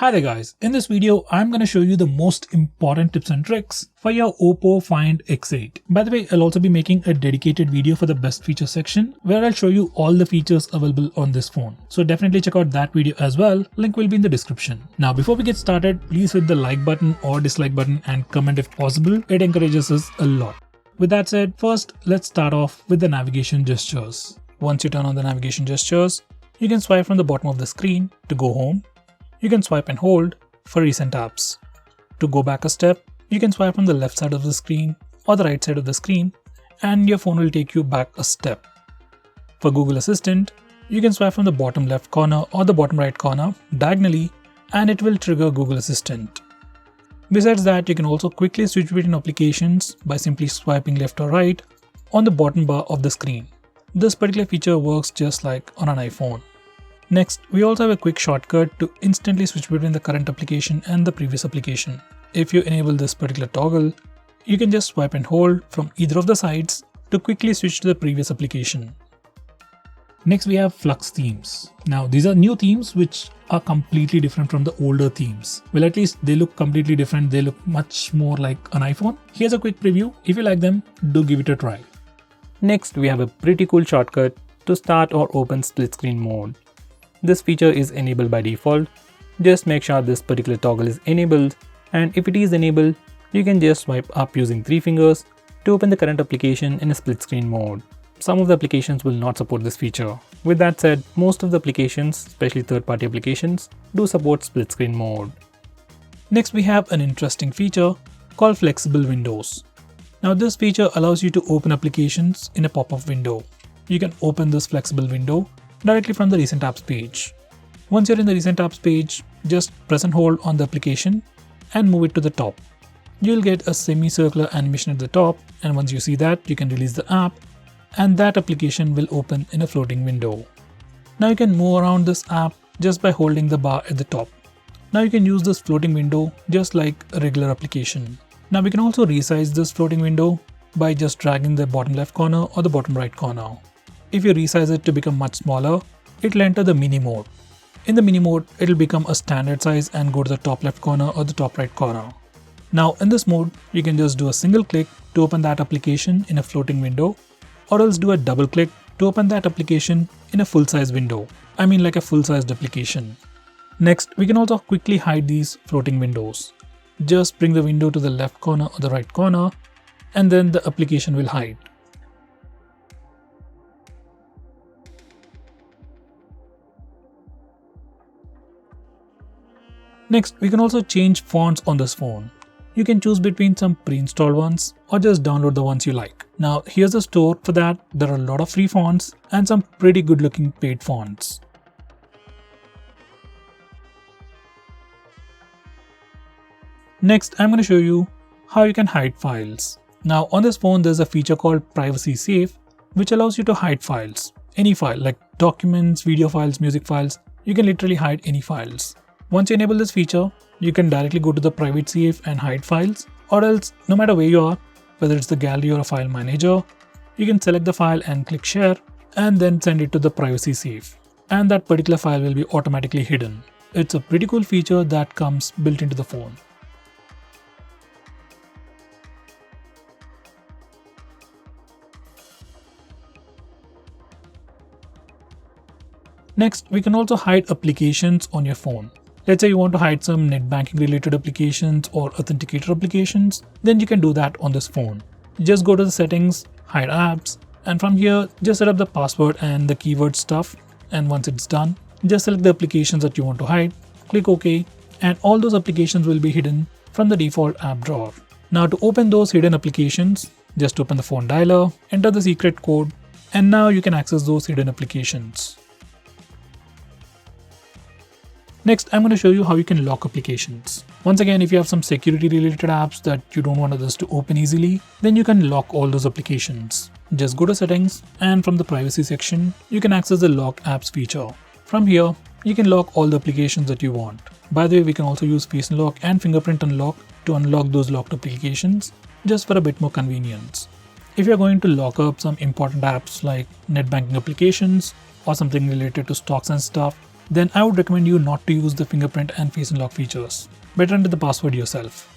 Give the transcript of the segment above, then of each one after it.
Hi there guys, in this video I'm going to show you the most important tips and tricks for your Oppo Find X8. By the way, I'll also be making a dedicated video for the best feature section where I'll show you all the features available on this phone. So definitely check out that video as well, link will be in the description. Now before we get started, please hit the like button or dislike button and comment if possible, it encourages us a lot. With that said, first let's start off with the navigation gestures. Once you turn on the navigation gestures, you can swipe from the bottom of the screen to go home. You can swipe and hold for recent apps. To go back a step, you can swipe from the left side of the screen or the right side of the screen and your phone will take you back a step. For Google Assistant, you can swipe from the bottom left corner or the bottom right corner diagonally and it will trigger Google Assistant. Besides that, you can also quickly switch between applications by simply swiping left or right on the bottom bar of the screen. This particular feature works just like on an iPhone. Next, we also have a quick shortcut to instantly switch between the current application and the previous application. If you enable this particular toggle, you can just swipe and hold from either of the sides to quickly switch to the previous application. Next, we have Flux themes. Now, these are new themes which are completely different from the older themes. Well, at least they look completely different. They look much more like an iPhone. Here's a quick preview. If you like them, do give it a try. Next, we have a pretty cool shortcut to start or open split screen mode. This feature is enabled by default. Just make sure this particular toggle is enabled, and if it is enabled, you can just swipe up using 3 fingers to open the current application in a split screen mode. Some of the applications will not support this feature. With that said, most of the applications, especially third-party applications, do support split screen mode. Next, we have an interesting feature called flexible windows. Now this feature allows you to open applications in a pop-up window. You can open this flexible window directly from the recent apps page. Once you're in the recent apps page, just press and hold on the application and move it to the top. You'll get a semicircular animation at the top, and once you see that, you can release the app and that application will open in a floating window. Now you can move around this app just by holding the bar at the top. Now you can use this floating window just like a regular application. Now we can also resize this floating window by just dragging the bottom left corner or the bottom right corner. If you resize it to become much smaller, it will enter the mini mode. In the mini mode, it will become a standard size and go to the top left corner or the top right corner. Now in this mode, you can just do a single click to open that application in a floating window, or else do a double click to open that application in a full size window. I mean like a full sized application. Next, we can also quickly hide these floating windows. Just bring the window to the left corner or the right corner and then the application will hide. Next, we can also change fonts on this phone. You can choose between some pre-installed ones or just download the ones you like. Now here's the store for that. There are a lot of free fonts and some pretty good looking paid fonts. Next, I'm going to show you how you can hide files. Now on this phone, there's a feature called Privacy Safe, which allows you to hide files. Any file like documents, video files, music files, you can literally hide any files. Once you enable this feature, you can directly go to the private safe and hide files, or else no matter where you are, whether it's the gallery or a file manager, you can select the file and click share and then send it to the privacy safe. And that particular file will be automatically hidden. It's a pretty cool feature that comes built into the phone. Next, we can also hide applications on your phone. Let's say you want to hide some net banking related applications or authenticator applications, then you can do that on this phone. Just go to the settings, hide apps, and from here just set up the password and the keyword stuff, and once it's done, just select the applications that you want to hide, click OK, and all those applications will be hidden from the default app drawer. Now to open those hidden applications, just open the phone dialer, enter the secret code, and now you can access those hidden applications. Next, I'm going to show you how you can lock applications. Once again, if you have some security related apps that you don't want others to open easily, then you can lock all those applications. Just go to settings and from the privacy section, you can access the lock apps feature. From here, you can lock all the applications that you want. By the way, we can also use face unlock and fingerprint unlock to unlock those locked applications just for a bit more convenience. If you're going to lock up some important apps like net banking applications or something related to stocks and stuff, then I would recommend you not to use the fingerprint and face unlock features. Better enter the password yourself.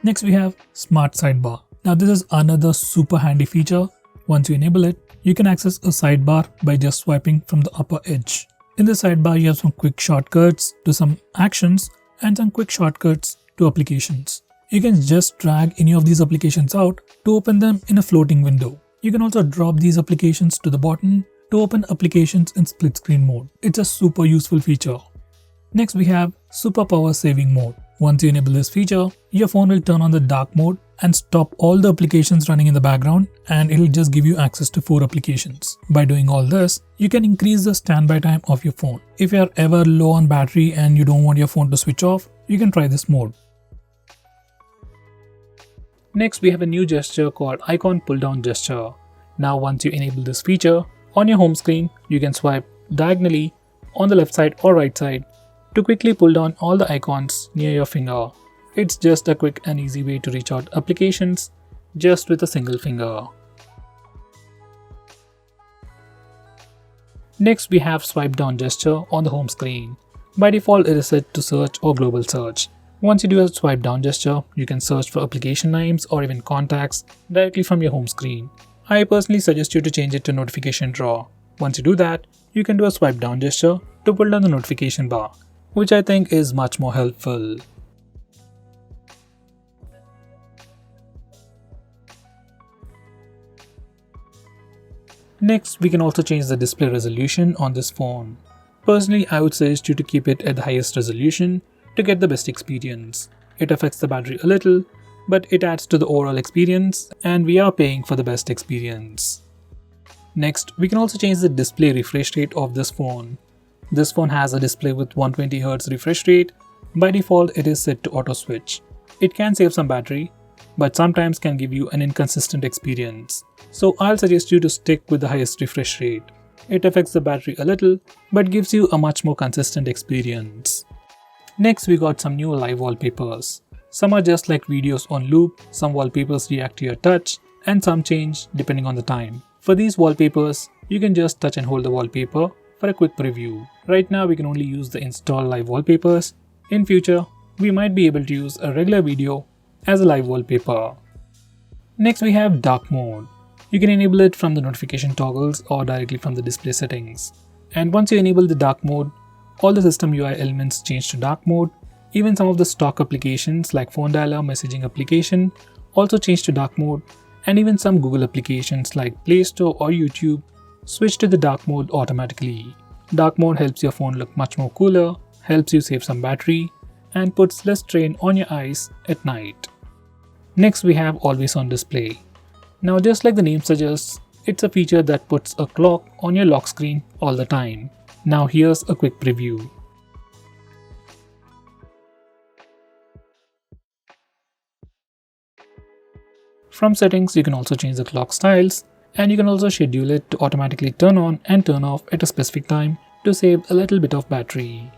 Next we have Smart Sidebar. Now this is another super handy feature. Once you enable it, you can access a sidebar by just swiping from the upper edge. In the sidebar you have some quick shortcuts to some actions and some quick shortcuts to applications. You can just drag any of these applications out to open them in a floating window. You can also drop these applications to the bottom to open applications in split screen mode. It's a super useful feature. Next we have Super Power Saving Mode. Once you enable this feature, your phone will turn on the dark mode and stop all the applications running in the background, and it'll just give you access to 4 applications. By doing all this, you can increase the standby time of your phone. If you are ever low on battery and you don't want your phone to switch off, you can try this mode. Next we have a new gesture called Icon Pull Down Gesture. Now once you enable this feature, on your home screen, you can swipe diagonally on the left side or right side to quickly pull down all the icons near your finger. It's just a quick and easy way to reach out applications just with a single finger. Next we have Swipe Down Gesture on the home screen. By default it is set to search or global search. Once you do a swipe down gesture, you can search for application names or even contacts directly from your home screen. I personally suggest you to change it to notification drawer. Once you do that, you can do a swipe down gesture to pull down the notification bar, which I think is much more helpful. Next, we can also change the display resolution on this phone. Personally, I would suggest you to keep it at the highest resolution to get the best experience. It affects the battery a little, but it adds to the overall experience, and we are paying for the best experience. Next, we can also change the display refresh rate of this phone. This phone has a display with 120Hz refresh rate. By default, it is set to auto switch. It can save some battery, but sometimes can give you an inconsistent experience. So I'll suggest you to stick with the highest refresh rate. It affects the battery a little, but gives you a much more consistent experience. Next, we got some new live wallpapers. Some are just like videos on loop, some wallpapers react to your touch, and some change depending on the time. For these wallpapers, you can just touch and hold the wallpaper for a quick preview. Right now, we can only use the install live wallpapers. In future, we might be able to use a regular video as a live wallpaper. Next, we have dark mode. You can enable it from the notification toggles or directly from the display settings. And once you enable the dark mode, all the system UI elements change to dark mode. Even some of the stock applications like phone dialer, messaging application also change to dark mode, and even some Google applications like Play Store or YouTube switch to the dark mode automatically. Dark mode helps your phone look much more cooler, helps you save some battery, and puts less strain on your eyes at night. Next, we have always on display. Now, just like the name suggests, it's a feature that puts a clock on your lock screen all the time. Now here's a quick preview. From settings, you can also change the clock styles, and you can also schedule it to automatically turn on and turn off at a specific time to save a little bit of battery.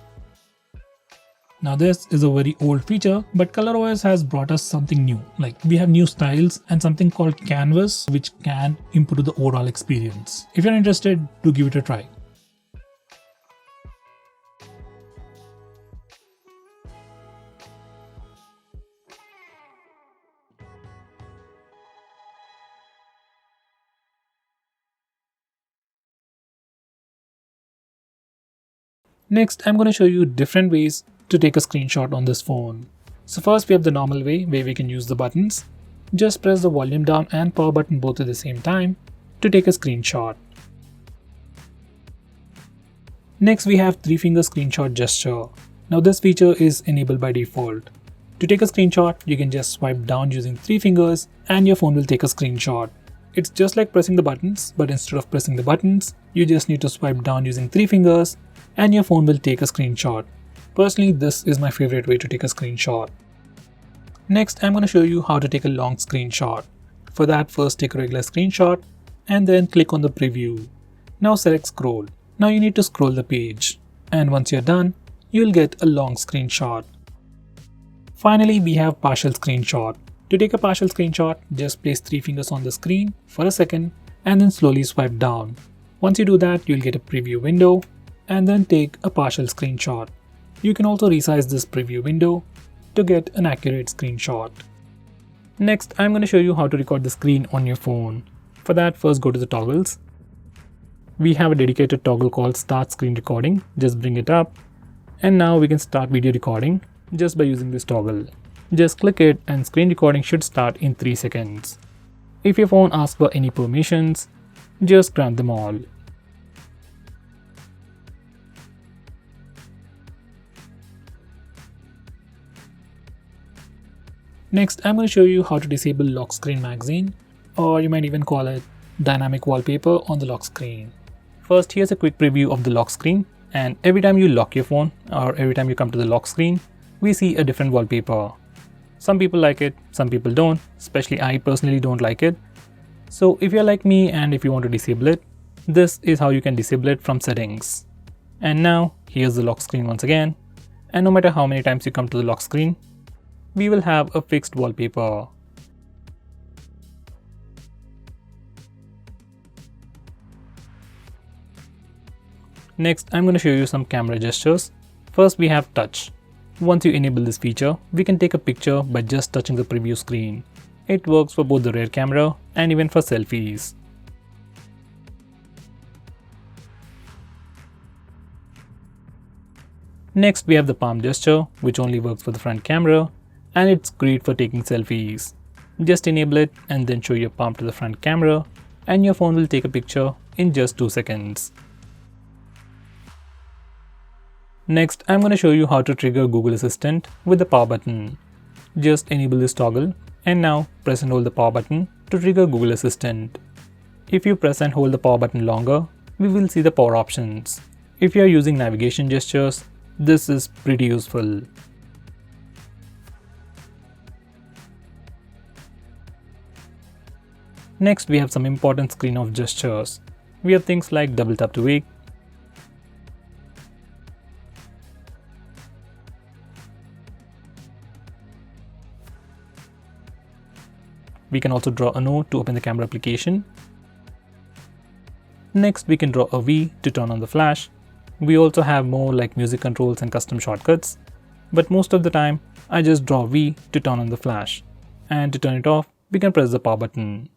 Now this is a very old feature, but ColorOS has brought us something new. Like, we have new styles and something called Canvas, which can improve the overall experience. If you're interested, do give it a try. Next, I'm going to show you different ways to take a screenshot on this phone. So first, we have the normal way where we can use the buttons. Just press the volume down and power button both at the same time to take a screenshot. Next, we have 3-finger screenshot gesture. Now this feature is enabled by default. To take a screenshot, you can just swipe down using 3 fingers and your phone will take a screenshot. It's just like pressing the buttons, but instead of pressing the buttons, you just need to swipe down using 3 fingers and your phone will take a screenshot. Personally, this is my favorite way to take a screenshot. Next, I'm going to show you how to take a long screenshot. For that, first take a regular screenshot and then click on the preview. Now select scroll. Now you need to scroll the page. And once you're done, you'll get a long screenshot. Finally, we have partial screenshot. To take a partial screenshot, just place 3 fingers on the screen for a second and then slowly swipe down. Once you do that, you'll get a preview window and then take a partial screenshot. You can also resize this preview window to get an accurate screenshot. Next, I'm going to show you how to record the screen on your phone. For that, first go to the toggles. We have a dedicated toggle called Start Screen Recording. Just bring it up. And now we can start video recording just by using this toggle. Just click it and screen recording should start in 3 seconds. If your phone asks for any permissions, just grant them all. Next, I'm going to show you how to disable lock screen magazine, or you might even call it dynamic wallpaper on the lock screen. First, here's a quick preview of the lock screen, and every time you lock your phone or every time you come to the lock screen, we see a different wallpaper. Some people like it, some people don't, especially I personally don't like it. So if you're like me and if you want to disable it, this is how you can disable it from settings. And now, here's the lock screen once again, and no matter how many times you come to the lock screen, we will have a fixed wallpaper. Next, I'm going to show you some camera gestures. First, we have touch. Once you enable this feature, we can take a picture by just touching the preview screen. It works for both the rear camera and even for selfies. Next, we have the palm gesture, which only works for the front camera, and it's great for taking selfies. Just enable it and then show your palm to the front camera, and your phone will take a picture in just 2 seconds. Next, I'm going to show you how to trigger Google Assistant with the power button. Just enable this toggle and now press and hold the power button to trigger Google Assistant. If you press and hold the power button longer, we will see the power options. If you are using navigation gestures, this is pretty useful. Next, we have some important screen off gestures. We have things like double tap to wake, we can also draw a note to open the camera application. Next, we can draw a V to turn on the flash. We also have more like music controls and custom shortcuts, but most of the time I just draw V to turn on the flash, and to turn it off we can press the power button.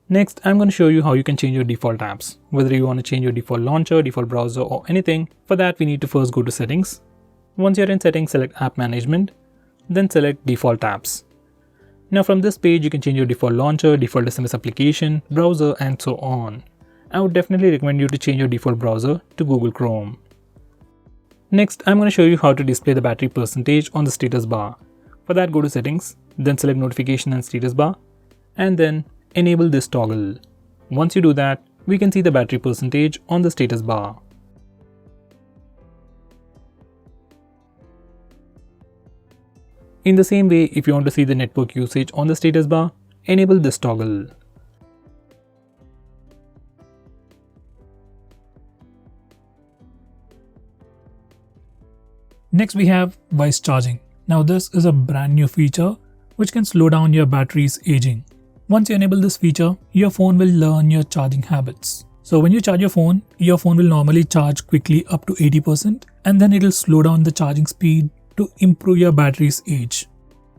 Next, I'm going to show you how you can change your default apps, whether you want to change your default launcher, default browser or anything. For that, we need to first go to settings. Once you're in settings, select app management, then select default apps. Now from this page, you can change your default launcher, default SMS application, browser and so on. I would definitely recommend you to change your default browser to Google Chrome. Next, I'm going to show you how to display the battery percentage on the status bar. For that, go to settings, then select notification and status bar, and then enable this toggle. Once you do that, we can see the battery percentage on the status bar. In the same way, if you want to see the network usage on the status bar, enable this toggle. Next, we have voice charging. Now this is a brand new feature which can slow down your battery's aging. Once you enable this feature, your phone will learn your charging habits. So when you charge your phone will normally charge quickly up to 80%, and then it will slow down the charging speed to improve your battery's age.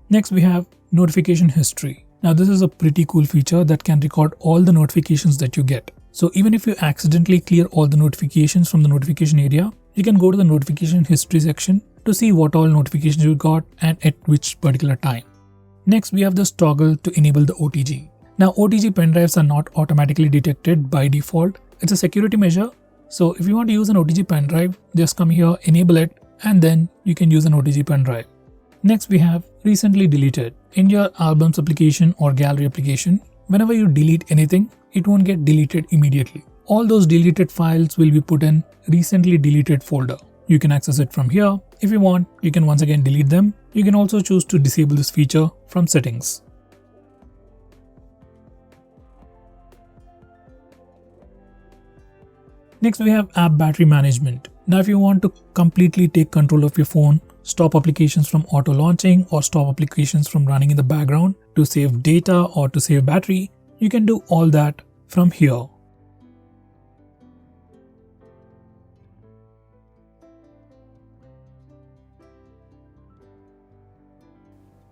Next, we have notification history. Now this is a pretty cool feature that can record all the notifications that you get. So even if you accidentally clear all the notifications from the notification area, you can go to the notification history section to see what all notifications you got and at which particular time. Next, we have this toggle to enable the OTG. Now OTG pen drives are not automatically detected by default. It's a security measure. So if you want to use an OTG pen drive, just come here, enable it, and then you can use an OTG pen drive. Next, we have recently deleted. In your albums application or gallery application, whenever you delete anything, it won't get deleted immediately. All those deleted files will be put in recently deleted folder. You can access it from here. If you want, you can once again delete them. You can also choose to disable this feature from settings. Next, we have app battery management. Now if you want to completely take control of your phone stop applications from auto launching or stop applications from running in the background, to save data or to save battery, you can do all that from here.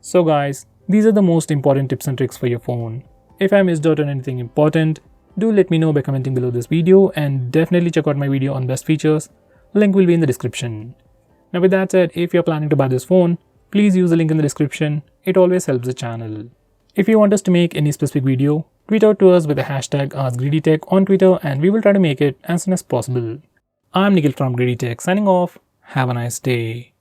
So guys, these are the most important tips and tricks for your phone. If I missed out on anything important, do let me know by commenting below this video, and definitely check out my video on best features. Link will be in the description. Now with that said, if you're planning to buy this phone, please use the link in the description. It always helps the channel. If you want us to make any specific video, tweet out to us with the hashtag AskGreedyTech on Twitter and we will try to make it as soon as possible. I'm Nikhil from GreedyTech signing off. Have a nice day.